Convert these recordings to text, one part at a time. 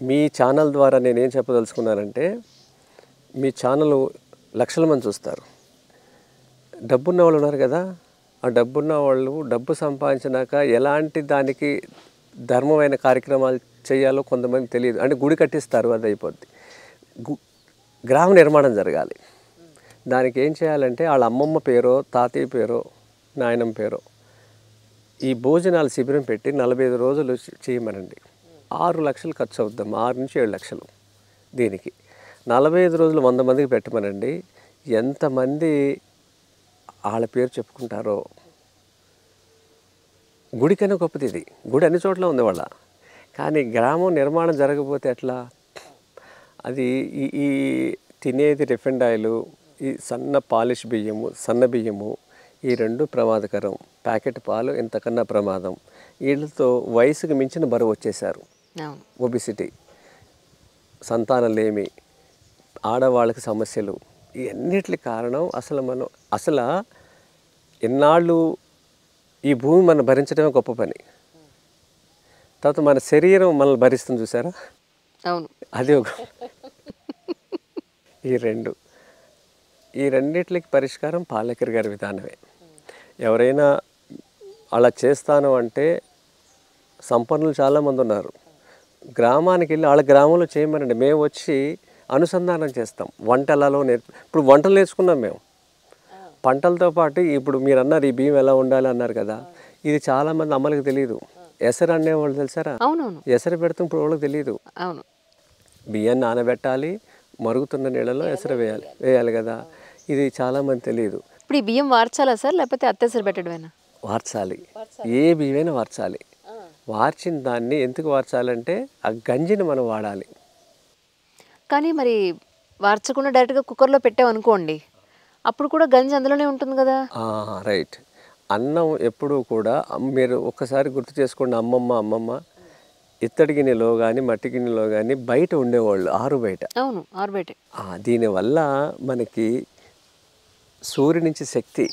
మీ channel ద్వారా నేనేం చెప్పదలుచుకున్నానంటే, మీ channel లక్షల మంది చూస్తారు. డబ్బున్న వాళ్ళు ఉన్నారు కదా, ఆ డబ్బున్న వాళ్ళు డబ్బు సంపాదించినాక ఎలాంటి దానికి ధర్మమైన కార్యక్రమాలు చేయాలో కొంతమంది తెలియదు. అంటే గుడి కట్టిస్తారు, అది అయిపోద్ది. గ్రామ నిర్మాణం జరగాలి. దానికి ఏం చేయాలంటే వాళ్ళ అమ్మమ్మ పేరో, తాతయ్య పేరో, నాయనమ్మ పేరో ఈ భోజనాలు శిబిరం పెట్టి 45 రోజులు చేయమనండి. 6 లక్షలు ఖర్చు అవుద్దాం, 6 నుంచి 7 లక్షలు. దీనికి 45 రోజులు 100 మందికి పెట్టమనండి. ఎంతమంది వాళ్ళ పేరు చెప్పుకుంటారో. గుడికైనా గొప్పది ఇది. గుడి అన్ని చోట్ల ఉంది వాళ్ళ. కానీ గ్రామం నిర్మాణం జరగకపోతే ఎట్లా? అది ఈ తినేది రిఫైండ్ ఆయిల్, ఈ సన్న పాలిష్ బియ్యము, సన్న బియ్యము, ఈ రెండు ప్రమాదకరం. ప్యాకెట్ పాలు ఇంతకన్నా ప్రమాదం. వీళ్ళతో వయసుకు మించిన బరువు వచ్చేసారు. ఒబిసిటీ, సంతానం లేమి, ఆడవాళ్ళకి సమస్యలు, ఇవన్నిటికి కారణం అసలు ఇన్నాళ్ళు ఈ భూమి మనం భరించడమే గొప్ప పని. తర్వాత మన శరీరం మనల్ని భరిస్తుంది, చూసారా? అవును, అది ఒక ఈ రెండిట్లకి పరిష్కారం పాలేకర్ గారి విధానమే. ఎవరైనా అలా చేస్తాను అంటే సంపన్నులు చాలామంది ఉన్నారు. గ్రామానికి వెళ్ళి వాళ్ళ గ్రామంలో చేయమనండి. మేము వచ్చి అనుసంధానం చేస్తాం. వంటలలో ఇప్పుడు వంటలు నేర్చుకున్నాం మేము. పంటలతో పాటు ఇప్పుడు మీరు అన్నారు ఈ బియ్యం ఎలా ఉండాలి అన్నారు కదా, ఇది చాలామంది అమ్మలకు తెలియదు. ఎసరు అనేవాళ్ళు తెలుసారా? అవునవును, ఎసరు పెడతాం ఇప్పుడు వాళ్ళకి తెలియదు. అవును, బియ్యాన్ని నానబెట్టాలి, మరుగుతున్న నీళ్ళలో ఎసరు వేయాలి కదా, ఇది చాలామంది తెలియదు. ఇప్పుడు ఈ బియ్యం వార్చాలా సార్, లేకపోతే అత్తెసరు పెట్టడమేనా? వార్చాలి, ఏ బియ్యమైనా వార్చాలి. వార్చిన దాన్ని ఎందుకు వార్చాలంటే ఆ గంజిని మనం వాడాలి. కానీ మరి వార్చకుండా డైరెక్ట్గా కుక్కర్లో పెట్టామనుకోండి, అప్పుడు కూడా గంజి అందులోనే ఉంటుంది కదా. రైట్. అన్నం ఎప్పుడూ కూడా మీరు ఒక్కసారి గుర్తు చేసుకోండి. అమ్మమ్మ ఇత్తడి గిన్నెలో కానీ మట్టి గిన్నెలో కానీ బయట ఉండేవాళ్ళు, ఆరు బయట. అవును, ఆరు బయట. దీనివల్ల మనకి సూర్యుడి నుంచి శక్తి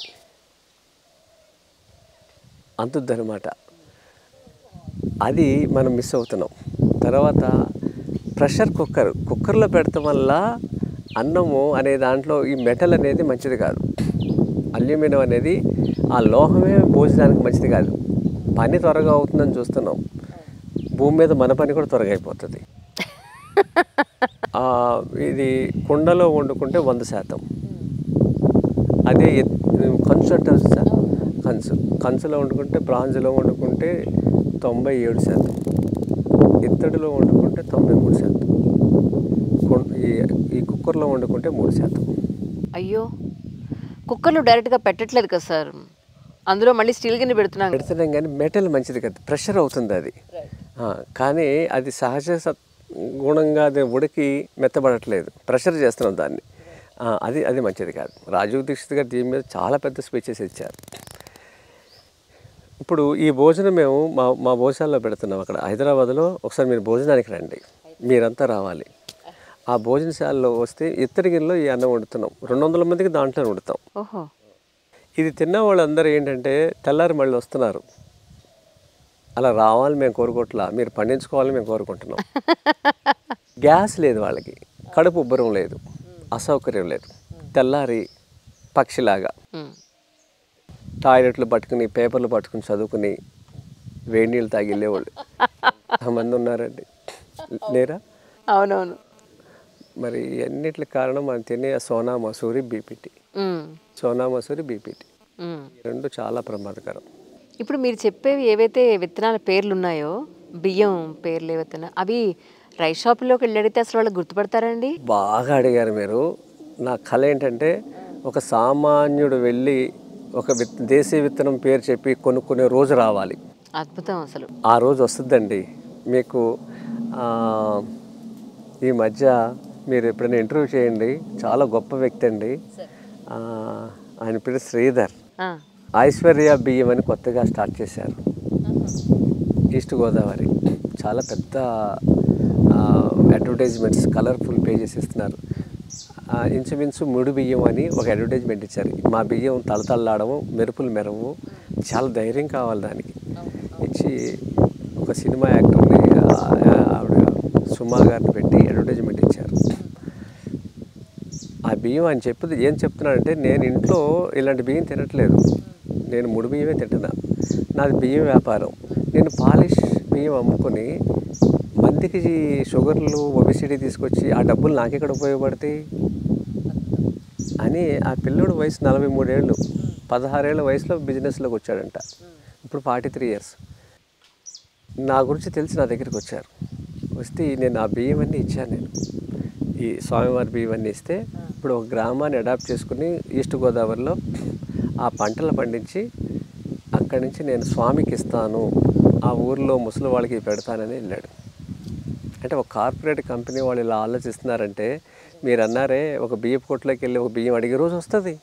అందుద్దనమాట. అది మనం మిస్ అవుతున్నాం. తర్వాత ప్రెషర్ కుక్కర్లో పెడతాం వల్ల అన్నము అనే దాంట్లో ఈ మెటల్ అనేది మంచిది కాదు. అల్యూమినియం అనేది ఆ లోహమే భోజనానికి మంచిది కాదు. పని త్వరగా అవుతుందని చూస్తున్నాం. భూమి మీద మన పని కూడా త్వరగా అయిపోతుంది. ఇది కుండలో వండుకుంటే 100%. అదే కంచు అంటారు సార్, కంచులో వండుకుంటే, బ్రాంజ్లో వండుకుంటే 97%, ఇత్తడిలో వండుకుంటే 93%, ఈ కుక్కర్లో వండుకుంటే 3%. అయ్యో, కుక్కర్లో డైరెక్ట్గా పెట్టట్లేదు కదా సార్, అందులో మళ్ళీ స్టీల్ గిన్నె పెడుతున్నాం కానీ మెటల్ మంచిది కదా, ప్రెషర్ అవుతుంది అది. కానీ అది సహజ గుణంగా అది ఉడికి మెత్తబడట్లేదు, ప్రెషర్ చేస్తున్నాం దాన్ని. అది మంచిది కాదు. రాజీవ్ దీక్షిత్ గారు దీని మీద చాలా పెద్ద స్పీచెస్ ఇచ్చారు. ఇప్పుడు ఈ భోజనం మేము మా భోజనాల్లో పెడుతున్నాం. అక్కడ హైదరాబాద్లో ఒకసారి మీరు భోజనానికి రండి, మీరంతా రావాలి. ఆ భోజనశాలలో వస్తే ఇత్తడి గిన్నెలో ఈ అన్నం వండుతున్నాం. 200 మందికి దాంట్లో వండుతాం. ఓహో. ఇది తిన్న వాళ్ళందరూ ఏంటంటే తెల్లారి మళ్ళీ వస్తున్నారు. అలా రావాలని మేము కోరుకోవట్లా, మీరు పండించుకోవాలని మేము కోరుకుంటున్నాం. గ్యాస్ లేదు వాళ్ళకి, కడుపు ఉబ్బరం లేదు, అసౌకర్యం లేదు. తెల్లారి పక్షిలాగా టాయిలెట్లు పట్టుకుని, పేపర్లు పట్టుకుని చదువుకుని వేడి నీళ్ళు తాగి వెళ్ళేవాళ్ళు మంది ఉన్నారండి, లేరా? అవునవును. మరి అన్నిటికి కారణం మనం తినే సోనా మసూరి, బీపీటీ. సోనా మసూరి, బీపీటీ రెండు చాలా ప్రమాదకరం. ఇప్పుడు మీరు చెప్పేవి ఏవైతే విత్తనాల పేర్లు ఉన్నాయో, బియ్యం పేర్లు ఏవైతే అవి రైస్ షాపుల్లోకి వెళ్ళి అడిగితే అసలు వాళ్ళు గుర్తుపడతారండి? బాగా అడిగారు మీరు. నా కళ ఏంటంటే ఒక సామాన్యుడు వెళ్ళి ఒక దేశీయ విత్తనం పేరు చెప్పి కొనుక్కునే రోజు రావాలి. అద్భుతం అసలు. ఆ రోజు వస్తుందండి మీకు. ఈ మధ్య మీరు ఎప్పుడైనా ఇంటర్వ్యూ చేయండి, చాలా గొప్ప వ్యక్తి అండి. ఆయన పేరు శ్రీధర్. ఐశ్వర్య బియ్యం అని కొత్తగా స్టార్ట్ చేశారు, ఈస్ట్ గోదావరి. చాలా పెద్ద అడ్వర్టైజ్మెంట్స్, కలర్ఫుల్ పేజెస్ ఇస్తున్నారు. ఇంచుమించు 3 బియ్యం అని ఒక అడ్వర్టైజ్మెంట్ ఇచ్చారు. మా బియ్యం తళతళలాడము, మెరుపులు మెరవు, చాలా ధైర్యం కావాలి దానికి. ఇచ్చి ఒక సినిమా యాక్టర్ని, ఆవిడ సుమా గారిని పెట్టి అడ్వర్టైజ్మెంట్ ఇచ్చారు. ఆ బియ్యం ఆయన చెప్పేది ఏం చెప్తున్నాడంటే, నేను ఇంట్లో ఇలాంటి బియ్యం తినట్లేదు, నేను ముడి బియ్యమే తింటున్నా, నాది బియ్యం వ్యాపారం, నేను పాలిష్ బియ్యం అమ్ముకొని మందికి షుగర్లు ఒబెసిటీ తీసుకొచ్చి ఆ డబ్బులు నాకెక్కడ ఉపయోగపడతాయి అని ఆ పిల్లోడు వయసు 43 ఏళ్ళు, 16 ఏళ్ళ వయసులో బిజినెస్లోకి వచ్చాడంట. ఇప్పుడు 43 ఇయర్స్. నా గురించి తెలిసి నా దగ్గరికి వచ్చారు. వస్తే నేను ఆ బియ్యం అన్నీ ఇచ్చాను. నేను ఈ స్వామివారి బియ్యం అన్నీ ఇస్తే ఇప్పుడు ఒక గ్రామాన్ని అడాప్ట్ చేసుకుని ఈస్ట్ గోదావరిలో ఆ పంటలు పండించి అక్కడి నుంచి నేను స్వామికి ఇస్తాను, ఆ ఊరిలో ముసలి వాళ్ళకి పెడతానని వెళ్ళాడు. అంటే ఒక కార్పొరేట్ కంపెనీ వాళ్ళు ఇలా ఆలోచిస్తున్నారంటే, మీరు అన్నారే ఒక బియ్యపు కొట్లోకి వెళ్ళి ఒక బియ్యం అడిగే రోజు వస్తుంది.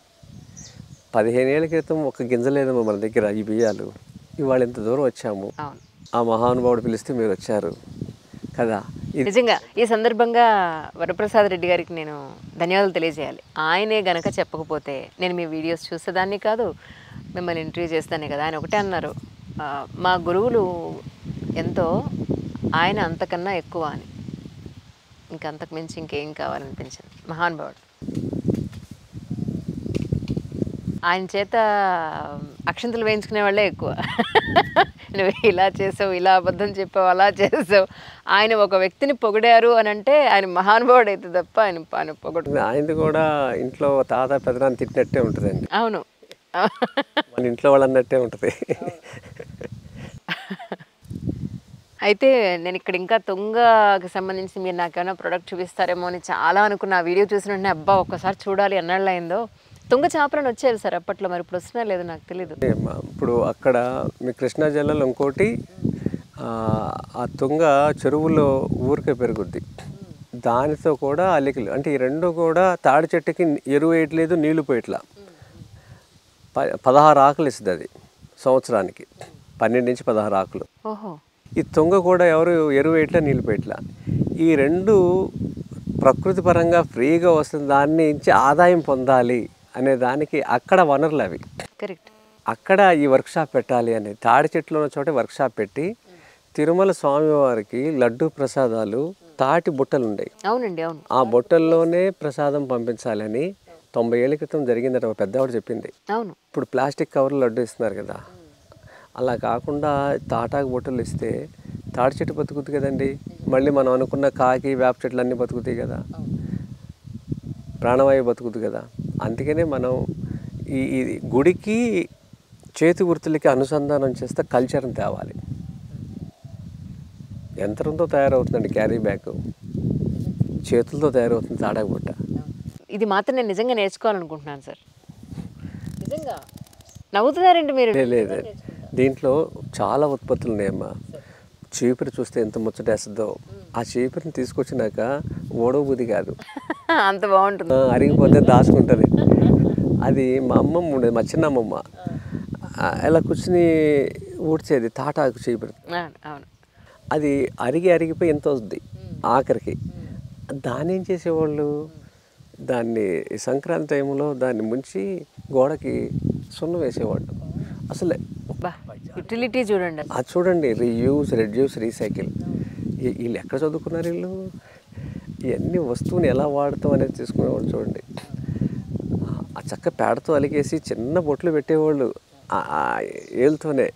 15 ఏళ్ళ క్రితం ఒక గింజ లేదమ్మా మన దగ్గర ఈ బియ్యాలు. ఇవాళ ఇంత దూరం వచ్చాము, ఆ మహానుభావుడు పిలిస్తే మీరు వచ్చారు కదా. నిజంగా ఈ సందర్భంగా వరప్రసాద్ రెడ్డి గారికి నేను ధన్యవాదాలు తెలియజేయాలి. ఆయనే గనక చెప్పకపోతే నేను మీ వీడియోస్ చూసేదాన్ని కాదు, మిమ్మల్ని ఇంటర్వ్యూ చేస్తానే కదా. ఆయన ఒకటే అన్నారు, మా గురువులు ఎంతో, ఆయన అంతకన్నా ఎక్కువ అని. ఇంకంతకు మించి ఇంకేం కావాలనిపించింది. మహానుభావుడు. ఆయన చేత అక్షంతలు వేయించుకునే వాళ్ళే ఎక్కువ. నువ్వు ఇలా చేసావు, ఇలా అబద్ధం చెప్పావు, అలా చేసావు. ఆయన ఒక వ్యక్తిని పొగిడారు అని అంటే ఆయన మహానుభావుడు అయితే తప్ప ఆయన పొగడు. ఆయనది కూడా ఇంట్లో తాత పెదనాన్ని తిట్టినట్టే ఉంటుందండి. అవును, మన ఇంట్లో వాళ్ళు అన్నట్టే ఉంటుంది. అయితే నేను ఇక్కడ ఇంకా తుంగకి సంబంధించి మీరు నాకేమైనా ప్రోడక్ట్ చూపిస్తారేమో అని చాలా అనుకున్న. ఆ వీడియో చూసిన వెంటనే అబ్బా ఒక్కసారి చూడాలి ఎన్నాళ్ళు అయిందో. తుంగ చేపలను వచ్చేది సార్ అప్పట్లో, మరి ఇప్పుడు వస్తున్నా లేదు నాకు తెలీదు. ఇప్పుడు అక్కడ మీ కృష్ణా జిల్లాలో ఇంకోటి ఆ తుంగ చెరువులో ఊరికే పెరుగుద్ది, దానితో కూడా అలికలు. అంటే ఈ రెండు కూడా తాడి చెట్టుకి ఎరువు వేయట్లేదు, నీళ్లు పోయట్లా. 16 ఆకులు ఇస్తుంది అది సంవత్సరానికి, 12 నుంచి 16 ఆకులు. ఓహో. ఈ తుంగ కూడా ఎవరు ఎరువు వేయట్లా, నీళ్ళు పోయట్లా. ఈ రెండు ప్రకృతి పరంగా ఫ్రీగా వస్తుంది, దాన్ని నుంచి ఆదాయం పొందాలి అనే దానికి అక్కడ వనరులు అవి. కరెక్ట్. అక్కడ ఈ వర్క్షాప్ పెట్టాలి అని తాడి చెట్లు ఉన్న చోట వర్క్షాప్ పెట్టి తిరుమల స్వామివారికి లడ్డు ప్రసాదాలు తాటి బుట్టలు ఉన్నాయి. అవునండి, అవును. ఆ బుట్టల్లోనే ప్రసాదం పంపించాలని 90 ఏళ్ళ క్రితం జరిగిందట ఒక పెద్దవాడు చెప్పింది. అవును. ఇప్పుడు ప్లాస్టిక్ కవర్లు లడ్డు ఇస్తున్నారు కదా, అలా కాకుండా తాటాకు బుట్టలు ఇస్తే తాడి చెట్టు బతుకుతుంది కదండి. మళ్ళీ మనం అనుకున్న కాకి వేప చెట్లు అన్నీ బతుకుతాయి కదా, ప్రాణవాయువు బతుకుతుంది కదా. అందుకనే మనం ఈ గుడికి చేతి గుర్తులకి అనుసంధానం చేస్తే కల్చర్ని తేవాలి. యంత్రంతో తయారవుతుందండి క్యారీ బ్యాగ్, చేతులతో తయారవుతుంది తాటాకు బుట్ట. ఇది మాత్రం నేను నిజంగా నేర్చుకోవాలనుకుంటున్నాను సార్. నిజంగా నవ్వుతున్నారండి మీరు. లేదు, దీంట్లో చాలా ఉత్పత్తులు ఉన్నాయమ్మా. చీపురు చూస్తే ఎంత ముచ్చటేస్తుందో, ఆ చీపురుని తీసుకొచ్చినాక ఓడవ బుద్ధి కాదు, అంత బాగుంటుంది. అరిగిపోతే దాచుకుంటుంది. అది మా అమ్మమ్మ ఉండేది, మా చిన్న అమ్మమ్మ, ఇలా కూర్చుని ఊడ్చేది తాటాకు చీపురు. అవును. అది అరిగిపోయి ఎంత వస్తుంది ఆఖరికి. దాన్ని ఏం చేసేవాళ్ళు, దాన్ని సంక్రాంతి టైంలో దాన్ని ముంచి గోడకి సున్నం వేసేవాళ్ళు. అసలు యూటిలిటీ చూడండి, అది చూడండి, రీయూజ్, రెడ్యూస్, రీసైకిల్. వీళ్ళు ఎక్కడ చదువుకున్నారు వీళ్ళు? ఇవన్నీ వస్తువుని ఎలా వాడతాం అనేది తీసుకునేవాళ్ళు చూడండి. ఆ చక్క పేడతో అలిగేసి చిన్న బొట్లు పెట్టేవాళ్ళు ఏళ్ళతోనే.